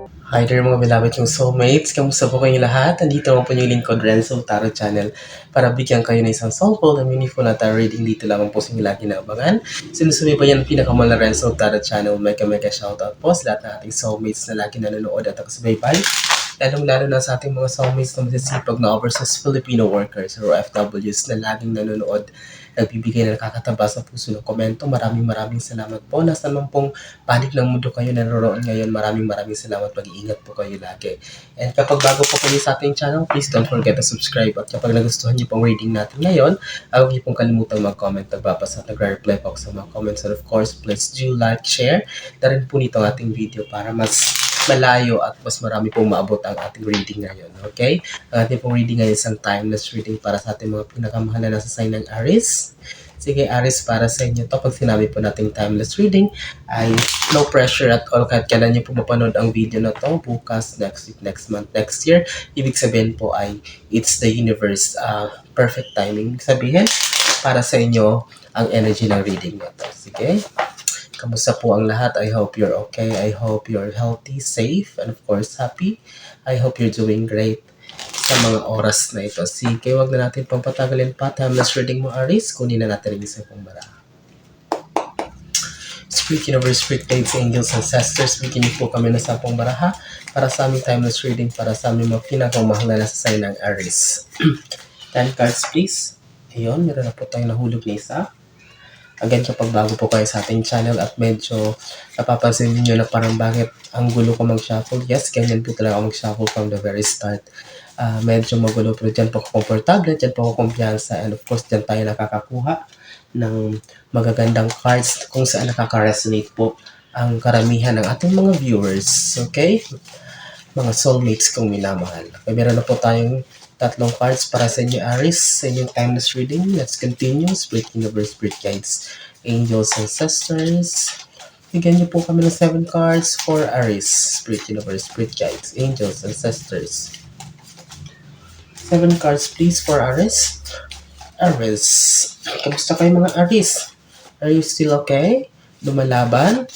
Hi there mga beloved kong soulmates. Kamusta po kayong lahat? Nandito naman po yung lingkod Renzo Tarot Channel para bigyan kayo ng isang soulful and meaningful na tarot reading dito lamang po sa inyong lagi na abangan. Sinusumi pa yan ang pinakamahal na Renzo Tarot Channel. Mega shoutout po sa lahat ng ating soulmates na lagi nanonood at nakasubaybay. Lalong-lalo na sa ating mga soulmates na masisipag na overseas Filipino workers or OFWs na laging nanonood, nagbibigay na nakakataba sa puso ng komento. Maraming salamat po. Nasa naman pong panig ng mundo kayo nanonood ngayon. Maraming salamat. Mag-iingat po kayo lagi. And kapag bago po kayo sa ating channel, please don't forget to subscribe. At kapag nagustuhan niyo pong reading natin ngayon, huwag niyo pong kalimutang mag-comment. Nagbabasa at nagre-reply po ako sa mga comments. And of course, please do like, share na rin po nito ang ating video para mas malayo at mas marami pong maabot ang ating reading ngayon. Okay? Ang ating pong reading ngayon isang timeless reading para sa ating mga pinakamahal na nasa sign ng Aries. Sige, Aries, para sa inyo to. Pag sinabi po nating timeless reading, ay no pressure at all. Kahit kailan nyo po mapanood ang video na to, bukas, next week, next month, next year, ibig sabihin po ay it's the universe perfect timing. Ibig sabihin, para sa inyo ang energy ng reading na to. Sige? Kamusta po ang lahat? I hope you're okay. I hope you're healthy, safe, and of course, happy. I hope you're doing great sa mga oras na ito. Sige, wag na natin pampatagalin pa. Timeless reading mo, Aries. Kunin na natin yung isa pong baraha. Spirit Universe, Spirit Guides, Angels, Ancestors, bigyan niyo po kami ng 10 baraha para sa aming timeless reading, para sa aming mga pinakamahal na nasa sign ng Aries. 10 cards, please. Ayun, meron na po tayong nahulog na isa. Again, kapag bago po kayo sa ating channel at medyo napapansin niyo na parang bakit ang gulo ko mag-shuffle, yes, ganyan po talaga ako mag-shuffle from the very start. Medyo magulo, pero dyan po ako komportable, dyan po ako kumpiyansa, and of course, dyan tayo nakakakuha ng magagandang cards kung saan nakaka-resonate po ang karamihan ng ating mga viewers. Okay? Mga soulmates kong minamahal. Okay, meron na po tayong 3 cards para sa inyo, Aries, sa inyong timeless reading. Let's continue. Spirit Universe, Spirit Guides, Angels, Ancestors. Bigyan niyo po kami ng 7 cards for Aries, Spirit Universe, Spirit Guides, Angels, Ancestors. 7 cards please for Aries. Aries. Kamusta kayo mga Aries? Are you still okay? Lumalaban?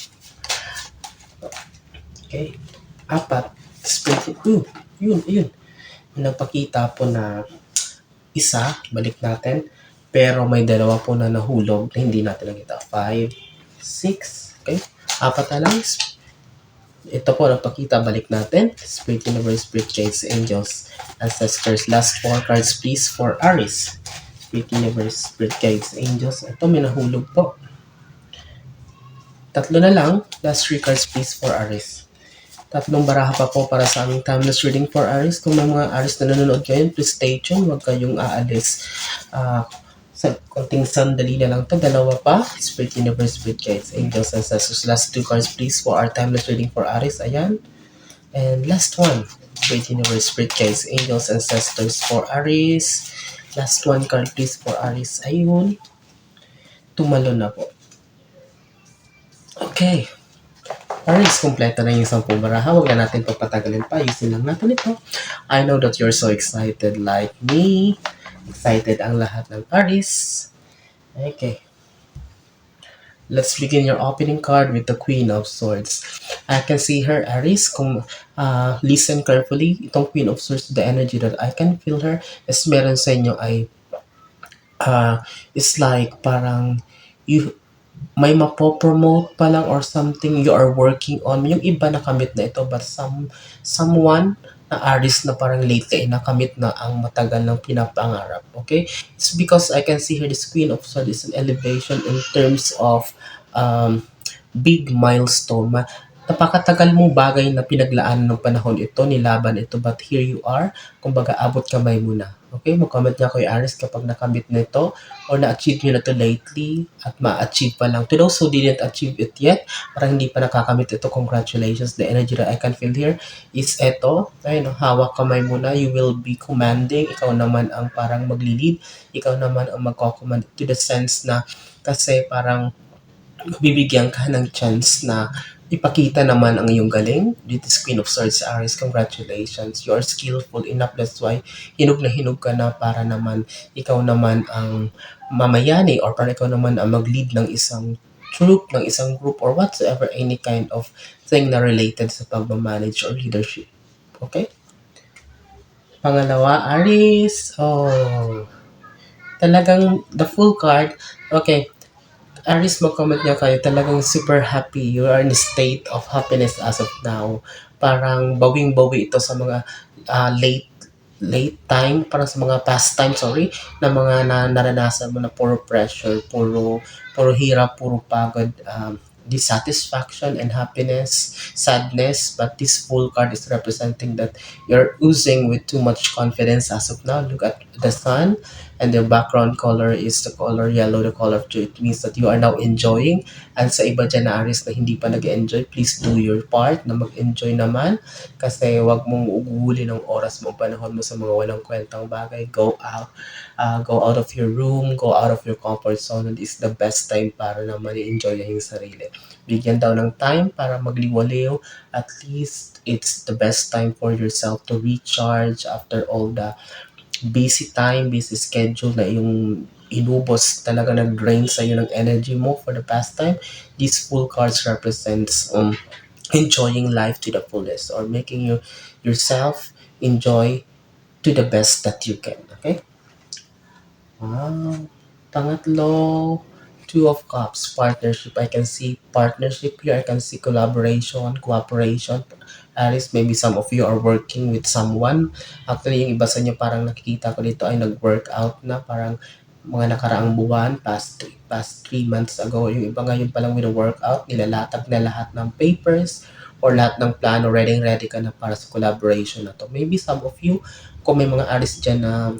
Okay. 4. Spirit. Yun. Nagpakita po na isa, balik natin. Pero may 2 po na nahulog na hindi natin nakita. 5, 6, okay? 4 na lang. Ito po, nagpakita, balik natin. Spirit Universe, Spirit Guides, Angels, Ancestors. Last 4 cards please for Aries. Spirit Universe, Spirit Guides, Angels. Ito, may nahulog po. 3 na lang. Last 3 cards please for Aries. 3 baraha pa po para sa aming timeless reading for Aries. Kung may mga Aries na nanonood kayo, please stay tuned. Huwag kayong aalis. Sa konting sandali na lang to. 2 pa. Spirit Universe, Spirit Guides, Angels, Ancestors. Last 2 cards please for our timeless reading for Aries. Ayan. And last 1. Spirit Universe, Spirit Guides, Angels, Ancestors for Aries. Last 1 card please for Aries. Ayun. Tumalo na po. Okay. Aries, kompleto na yung 10 baraha. Huwag na natin pagpatagalin pa. Ayusin lang natin ito. I know that you're so excited like me. Excited ang lahat ng Aries. Okay. Let's begin your opening card with the Queen of Swords. I can see her, Aries. Kung listen carefully, itong Queen of Swords, the energy that I can feel her is meron sa inyo ay it's like parang may mapopromote pa lang or something you are working on. Yung iba nakamit na ito, but someone na Aries na parang lately nakamit na ang matagal ng pinapangarap. Okay? It's because I can see here this Queen of Swords is an elevation in terms of big milestone. Napakatagal mong bagay na pinaglaan ng panahon ito, nilaban ito, but here you are. Kumbaga, abot kamay mo na. Okay? Mag-comment nga kayo, Aries, kapag nakamit na ito or na-achieve nyo na ito lately at ma-achieve pa lang. To those who didn't achieve it yet, parang hindi pa nakakamit ito, congratulations. The energy that I can feel here is ito. Ayun, hawak kamay mo na. You will be commanding. Ikaw naman ang parang magli-lead. Ikaw naman ang magko-command to the sense na kasi parang bibigyan ka ng chance na ipakita naman ang iyong galing. This is Queen of Swords, Aries. Congratulations. You are skillful enough. That's why hinog na hinog ka na para naman ikaw naman ang mamayani or para ikaw naman ang mag-lead ng isang troop, ng isang group, or whatsoever, any kind of thing na related sa pagmamanage or leadership. Okay? Pangalawa, Aries. Oh, talagang the full card. Okay, Aries, mag-comment niya kayo. Talagang super happy. You are in a state of happiness as of now. Parang bawing-bawi ito sa mga late time, parang sa mga past time, sorry, na mga naranasan mo na puro pressure, puro hirap, puro pagod, dissatisfaction and happiness, sadness. But this full card is representing that you're oozing with too much confidence as of now. Look at the sun, and the background color is the color yellow, the color of joy. It means that you are now enjoying. And sa iba dyan na Aries na hindi pa nag-enjoy, please do your part na mag-enjoy naman. Kasi wag mong uguhuli ng oras mo, panahon mo sa mga walang kwentang bagay. Go out of your room, go out of your comfort zone. And it's the best time para naman i-enjoy yung sarili. Bigyan daw ng time para magliwaliw. At least it's the best time for yourself to recharge after all the busy time, busy schedule na yung inubos, talaga nag-drain sa'yo ng energy mo for the past time. These full cards represents enjoying life to the fullest, or making yourself enjoy to the best that you can. Okay? Wow. Pangatlo, Two of Cups, partnership. I can see partnership here. I can see collaboration, cooperation. Aris, maybe some of you are working with someone. Actually, yung iba sa inyo parang nakikita ko dito ay nag-workout na, parang mga nakaraang buwan, past 3 months ago. Yung iba ngayon palang wino-workout, nilalatag na lahat ng papers or lahat ng plano, ready ka na para sa collaboration na to. Maybe some of you, kung may mga Aris dyan na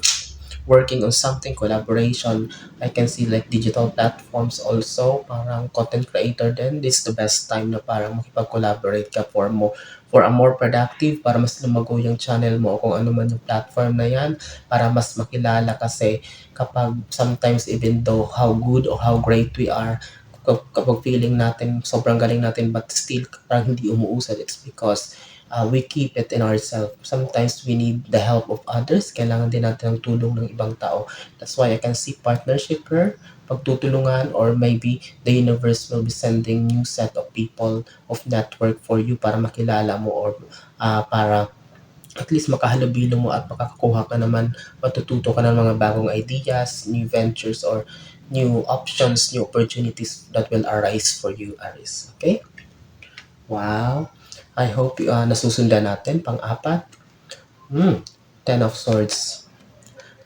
working on something, collaboration. I can see like digital platforms also, parang content creator din. This is the best time na parang makipag-collaborate ka for a more productive, para mas lumago yung channel mo o kung ano man yung platform na yan, para mas makilala. Kasi kapag sometimes, even though how good or how great we are, kapag feeling natin sobrang galing natin but still parang hindi umuusad, it's because we keep it in ourselves. Sometimes we need the help of others. Kailangan din natin ng tulong ng ibang tao. That's why I can see partnership here, pagtutulungan, or maybe the universe will be sending new set of people of network for you para makilala mo, or para at least makahalubilo mo at makakakuha ka naman, matututo ka ng mga bagong ideas, new ventures, or new options, new opportunities that will arise for you, Aris. Okay? Wow. I hope nasusundan natin. Pang-apat. Ten of Swords.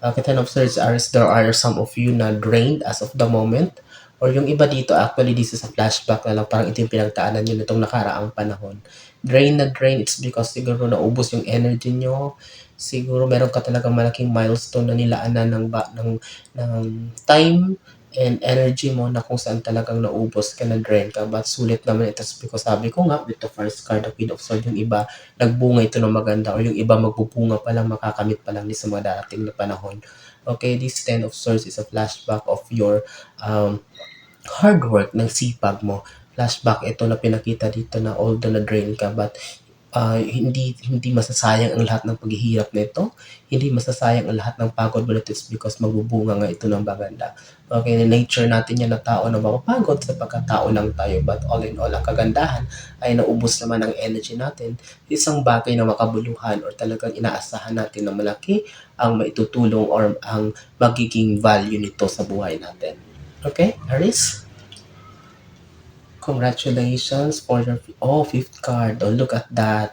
Okay, Ten of Swords, Aries, there are some of you na drained as of the moment. Or yung iba dito, actually, this is a flashback na lang. Parang ito yung pinagtaanan nyo nitong nakaraang panahon. Drain na drain, it's because siguro naubos yung energy nyo. Siguro meron ka talagang malaking milestone na nilaanan ng time and energy mo, na kung saan talagang naubos ka, na drain ka. But sulit naman ito, because sabi ko nga, with the first card, the Queen of Swords, yung iba, nagbunga ito ng maganda, or yung iba magbubunga pa lang, makakamit pa lang din sa mga darating na panahon. Okay, this Ten of Swords is a flashback of your hard work, ng sipag mo. Flashback ito na pinakita dito na although na drain ka, but hindi masasayang ang lahat ng paghihirap nito. Hindi masasayang ang lahat ng pagod mo nito, because magbubunga nga ito ng maganda. Okay, nature natin yan na tao na mapapagod sa pagkatao lang tayo. But all in all, ang kagandahan ay naubos naman ang energy natin. Isang bagay na makabuluhan, or talagang inaasahan natin na malaki ang maitutulong or ang magiging value nito sa buhay natin. Okay, Aris? Congratulations for your fifth card. Oh, look at that.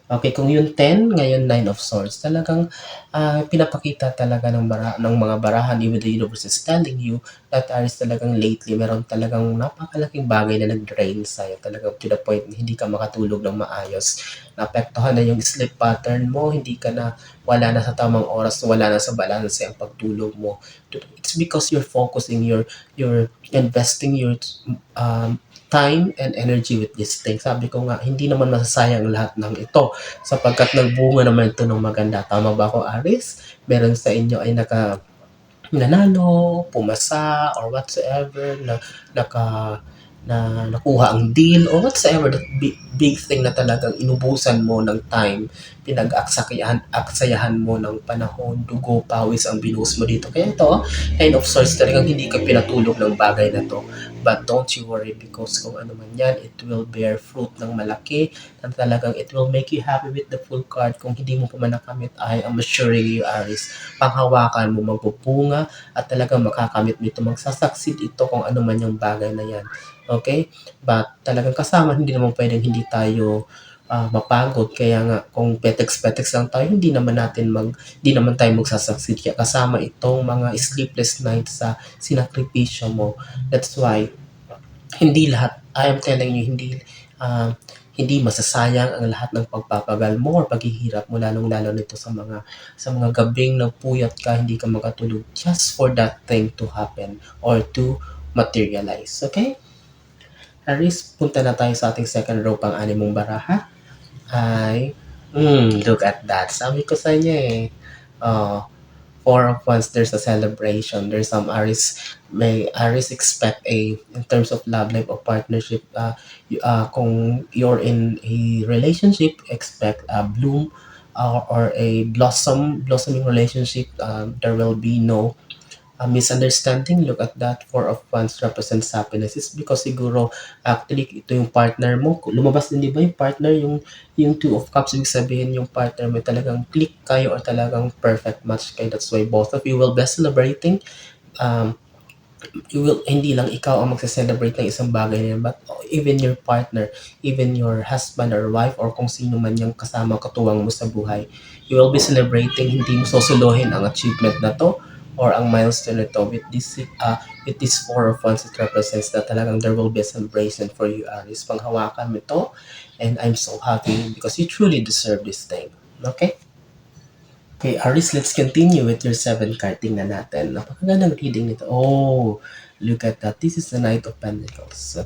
Okay, kung yung 10, ngayon 9 of Swords, talagang pinapakita talaga ng mga barahan, even the universe is telling you that Aries, talagang lately, meron talagang napakalaking bagay na nag-drain sa'yo. Talagang to the point na hindi ka makatulog ng maayos. Naapektuhan na yung sleep pattern mo, hindi ka na, wala na sa tamang oras, wala na sa balance ang pagtulog mo. It's because you're focusing, you're investing your time and energy with this thing. Sabi ko nga, hindi naman masasayang lahat ng ito, sapagkat nagbunga naman ito ng maganda. Tama ba ako, Aris? Meron sa inyo ay nanalo, pumasa, or whatsoever, na nakuha ang deal, or whatsoever, that big thing na talagang inubusan mo ng time, aksayahan mo ng panahon, dugo, pawis ang binuhos mo dito. Kaya ito, Nine of Swords, talagang hindi ka pinatulog ng bagay na to. But don't you worry because kung ano man yan, it will bear fruit ng malaki na talagang it will make you happy with the full card. Kung hindi mo pa man nakamit, I am assuring you, Aris, panghawakan mo, magbubunga at talagang makakamit mo ito. Magsasucceed ito kung ano man yung bagay na yan. Okay? But talagang kasama, hindi naman pwedeng hindi tayo mapagod. Kaya nga, kung petex-petex lang tayo, hindi naman tayo magsasucceed. Kaya kasama itong mga sleepless nights sa sinakripisyo mo. That's why, hindi lahat, I am telling you, ah, hindi masasayang ang lahat ng pagpapagal mo or paghihirap mo, lalong-lalo nito sa mga gabing nagpuyat ka, hindi ka makatulog just for that thing to happen or to materialize. Okay? Aris, punta na tayo sa ating second row pang anim mong baraha. Ay, look at that. Sabi ko sa inyo eh. Uh, Four of Wands, there's a celebration. There's some Aries expect in terms of love life or partnership, kung you're in a relationship, expect a bloom or a blossoming relationship. There will be no misunderstanding. Look at that. Four of Wands represents happiness. It's because siguro, actually, ito yung partner mo. Lumabas din, di ba, yung partner, yung Two of Cups, ibig sabihin, yung partner mo talagang click kayo or talagang perfect match kayo. That's why both of you will be celebrating. Um, hindi lang ikaw ang magse-celebrate ng isang bagay na yan, but even your partner, even your husband or wife, or kung sino man yung kasama katuwang mo sa buhay, you will be celebrating, hindi mo susuluhin ang achievement na to or ang milestone na to with this Four of Wands. It represents that talagang there will be a celebration for you, Aries. Panghawakan mo to, and I'm so happy because you truly deserve this thing. Okay? Okay, Aris, let's continue with your 7 card. Tingnan natin. Napakagandang reading nito. Oh, look at that. This is the Knight of Pentacles. So,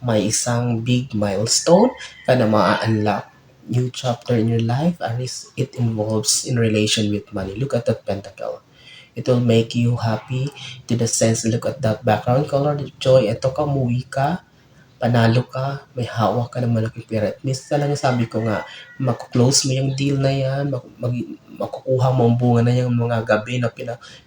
may isang big milestone ka na ma-unlock. New chapter in your life, Aris. It involves in relation with money. Look at that pentacle. It will make you happy to the sense. Look at that background color, the joy. Ito ka, muwi ka, panalo ka, may hawak ka ng malaking pera. At least talaga sabi ko nga, makuklose mo yung deal na yan, makukuha mo ang bunga na yung mga gabi na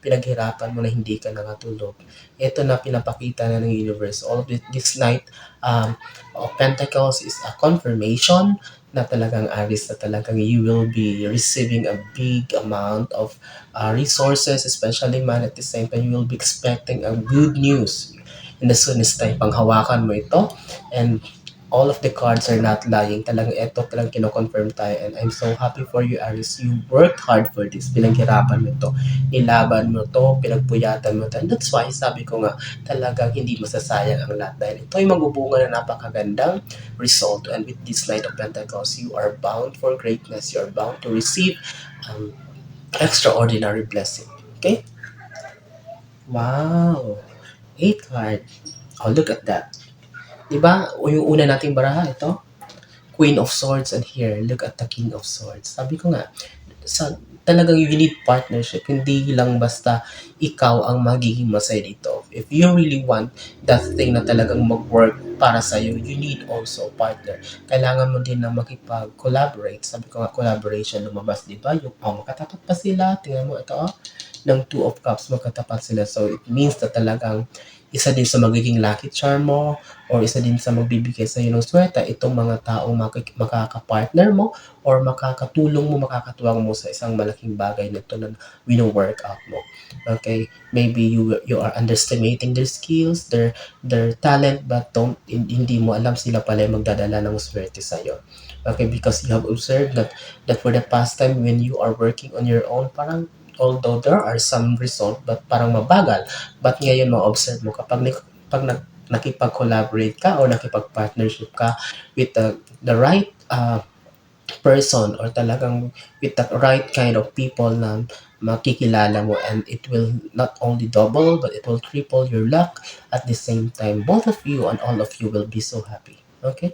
pinaghirapan mo na hindi ka nakatulog. Ito na pinapakita na ng universe. All of this night of Pentacles is a confirmation na talagang Aries, na talagang you will be receiving a big amount of resources, especially man. At the same time, you will be expecting a good news in the soonest time. Panghawakan mo ito, and all of the cards are not lying. Talagang ito, talagang kino-confirm tayo, and I'm so happy for you, Aries. You worked hard for this. Pinaghirapan mo ito. Nilaban mo to, pinagpuyatan mo to. And that's why sabi ko nga, talagang hindi masasayang ang lahat dahil ito ay magbubunga na napakagandang result. And with this Knight of Pentacles, you are bound for greatness. You are bound to receive extraordinary blessing. Okay? Wow! 8 card. Oh, look at that. Diba? O yung una nating baraha, ito. Queen of Swords, and here, look at the King of Swords. Sabi ko nga, talagang you need partnership. Hindi lang basta ikaw ang magiging masaya dito. If you really want that thing na talagang mag-work para sa'yo, you need also partner. Kailangan mo din na makipag-collaborate. Sabi ko nga, collaboration lumabas, di ba? Yung, makatapat pa sila. Tingnan mo ito, ng Two of Cups, magkatapat sila. So, it means na talagang isa din sa magiging lucky charm mo or isa din sa magbibigay sa iyo ng swerte, itong mga taong makaka-partner mo or makakatulong mo, makakatuwang mo sa isang malaking bagay na ito na wino-work out mo. Okay? Maybe you are underestimating their skills, their talent, but hindi mo alam sila pala yung magdadala ng swerte sa iyo. Okay? Because you have observed that for the past time when you are working on your own, parang although there are some result, but parang mabagal. But ngayon, ma-observe mo, kapag nakipag-collaborate ka o nakipag-partnership ka with the right person or talagang with the right kind of people na makikilala mo, and it will not only double, but it will triple your luck at the same time. Both of you and all of you will be so happy. Okay?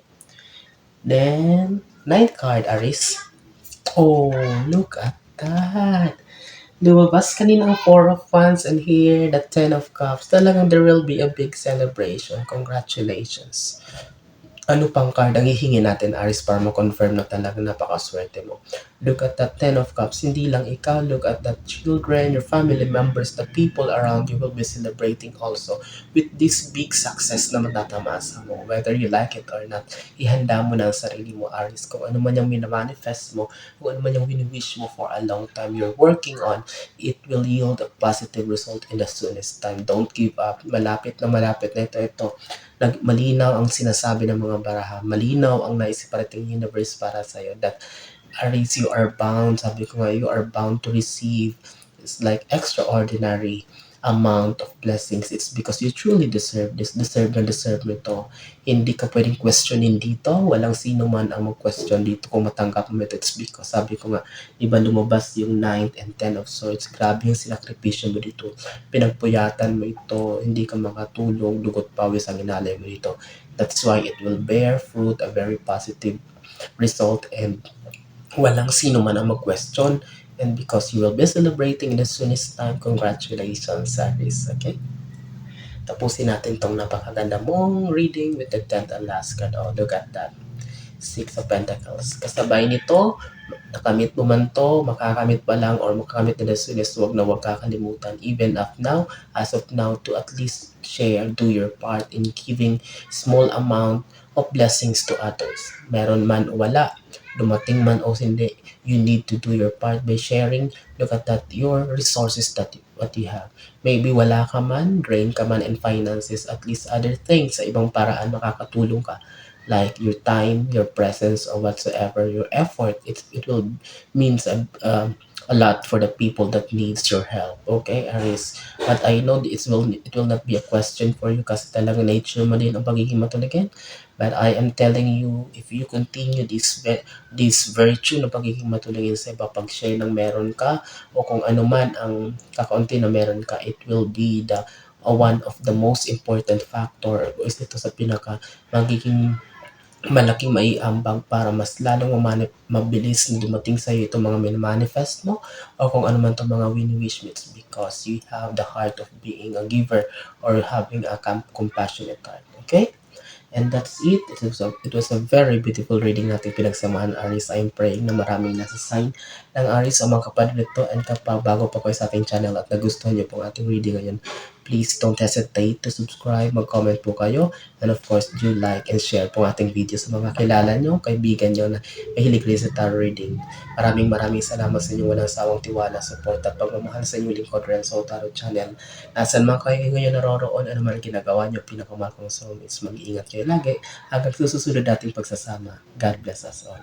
Then, 9th card, Aries. Oh, look at that. Lumabas kanina ang Four of Wands, and here, the Ten of Cups. Talagang there will be a big celebration. Congratulations. Ano pang card ang hihingi natin, Aris, para ma-confirm na talagang napakaswerte mo? Look at that Ten of Cups. Hindi lang ikaw, look at the children, your family members, the people around you will be celebrating also with this big success na matatamasa mo. Whether you like it or not, ihanda mo na ang sarili mo, Aries. Kung ano man yung minamanifest mo, kung ano man yung wini-wish mo for a long time you're working on, it will yield a positive result in the soonest time. Don't give up. Malapit na ito. Malinaw ang sinasabi ng mga baraha. Malinaw ang naisip parating universe para sa'yo that Aries, you are bound, sabi ko nga, you are bound to receive. It's like extraordinary amount of blessings. It's because you truly deserve this. Deserve mo ito. Hindi ka pwedeng questionin dito. Walang sino man ang mag-question dito kung matanggap mo ito. It's because, sabi ko nga, iba lumabas yung 9th and 10 of Swords. Grabe yung sinakripisyo mo dito. Pinagpuyatan mo ito. Hindi ka makatulog. Dugot pawis ang inalay mo dito. That's why it will bear fruit, a very positive result, and walang sino man ang mag-question. And because you will be celebrating in the soonest time, congratulations, Aries. Okay? Tapusin natin tong napakaganda mong reading with the 10th and last card. Oh, look at that. Six of Pentacles. Kasabay nito, nakamit mo man to, makakamit pa lang, or makakamit na the soonest, huwag kakalimutan. Even as of now, to at least share, do your part in giving small amount of blessings to others. Meron man o wala, dumating man o hindi, you need to do your part by sharing. Look at that, your resources that what you have. Maybe wala ka man, drain ka man in finances, at least other things, sa ibang paraan makakatulong ka. Like your time, your presence, or whatsoever, your effort, it will means a lot for the people that needs your help. Okay, Aries? But I know it will not be a question for you kasi talagang nature mo din ang pagiging matulagin. But I am telling you, if you continue this virtue na pagiging matulungin sa iba, pag-share ng meron ka, o kung ano man ang kakaunti na meron ka, it will be the one of the most important factor, o is ito sa pinaka magiging malaking maiambag para mas lalong mabilis na dumating sa iyo itong mga minimanifest mo, o kung ano man itong mga wini-wish mo. It's because you have the heart of being a giver or having a compassionate heart. Okay? And that's it. It was a very beautiful reading natin pinagsamahan, Aries. I'm praying na maraming nasa sign ng Aries ang mga kapatid nito. And kapag bago pa kayo sa ating channel at nagustuhan niyo po ang ating reading ngayon, please don't hesitate to subscribe, mag-comment po kayo, and of course, do like and share po ang ating video sa mga kilala nyo, kaibigan nyo na mahilig rin sa tarot reading. Maraming salamat sa inyong walang sawang tiwala, support at pagmamahal sa inyong lingkod, Renzo Tarot Channel. Nasaan man kayo ngayon naroroon, ano man ginagawa nyo, pinakamahal kong soulmates, mag-iingat kayo lagi hanggang susunod nating pagsasama. God bless us all.